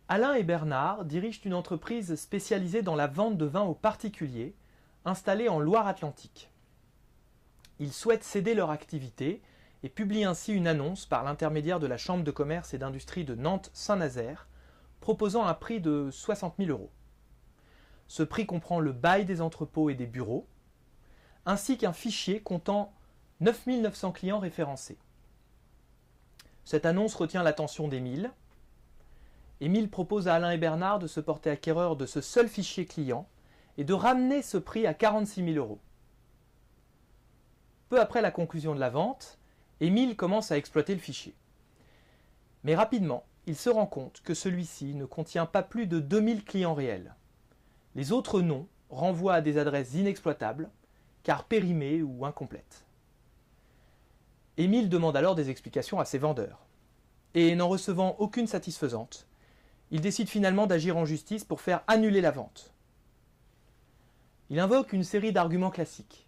Alain et Bernard dirigent une entreprise spécialisée dans la vente de vin aux particuliers, installée en Loire-Atlantique. Ils souhaitent céder leur activité et publient ainsi une annonce par l'intermédiaire de la Chambre de commerce et d'industrie de Nantes-Saint-Nazaire, proposant un prix de 60 000 euros. Ce prix comprend le bail des entrepôts et des bureaux, ainsi qu'un fichier comptant 9 900 clients référencés. Cette annonce retient l'attention d'Émile. Émile propose à Alain et Bernard de se porter acquéreur de ce seul fichier client et de ramener ce prix à 46 000 euros. Peu après la conclusion de la vente, Émile commence à exploiter le fichier. Mais rapidement, il se rend compte que celui-ci ne contient pas plus de 2000 clients réels. Les autres noms renvoient à des adresses inexploitables, car périmées ou incomplètes. Émile demande alors des explications à ses vendeurs. Et n'en recevant aucune satisfaisante, il décide finalement d'agir en justice pour faire annuler la vente. Il invoque une série d'arguments classiques,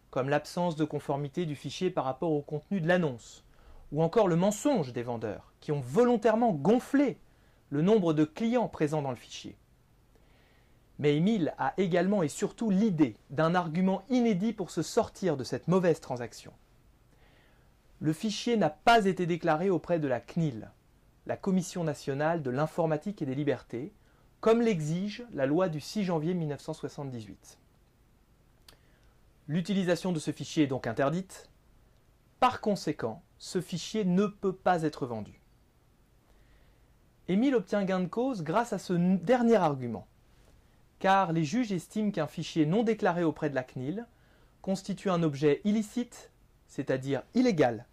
comme l'absence de conformité du fichier par rapport au contenu de l'annonce, ou encore le mensonge des vendeurs, qui ont volontairement gonflé le nombre de clients présents dans le fichier. Mais Émile a également et surtout l'idée d'un argument inédit pour se sortir de cette mauvaise transaction. Le fichier n'a pas été déclaré auprès de la CNIL, la Commission nationale de l'informatique et des libertés, comme l'exige la loi du 6 janvier 1978. L'utilisation de ce fichier est donc interdite. Par conséquent, ce fichier ne peut pas être vendu. Émile obtient gain de cause grâce à ce dernier argument, car les juges estiment qu'un fichier non déclaré auprès de la CNIL constitue un objet illicite, c'est-à-dire illégal,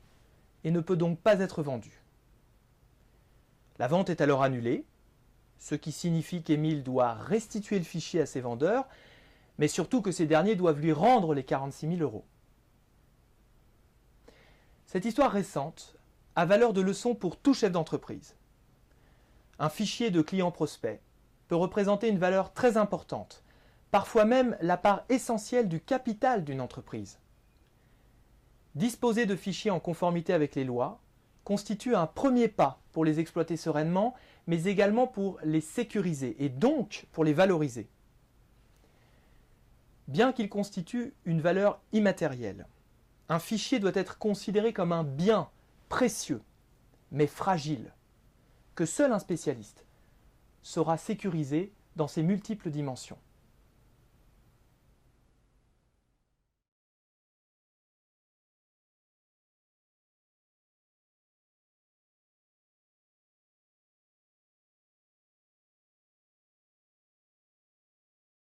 et ne peut donc pas être vendu. La vente est alors annulée, ce qui signifie qu'Émile doit restituer le fichier à ses vendeurs, mais surtout que ces derniers doivent lui rendre les 46 000 euros. Cette histoire récente a valeur de leçon pour tout chef d'entreprise. Un fichier de clients prospects peut représenter une valeur très importante, parfois même la part essentielle du capital d'une entreprise. Disposer de fichiers en conformité avec les lois constitue un premier pas pour les exploiter sereinement, mais également pour les sécuriser et donc pour les valoriser. Bien qu'il constitue une valeur immatérielle, un fichier doit être considéré comme un bien précieux, mais fragile, que seul un spécialiste saura sécuriser dans ses multiples dimensions.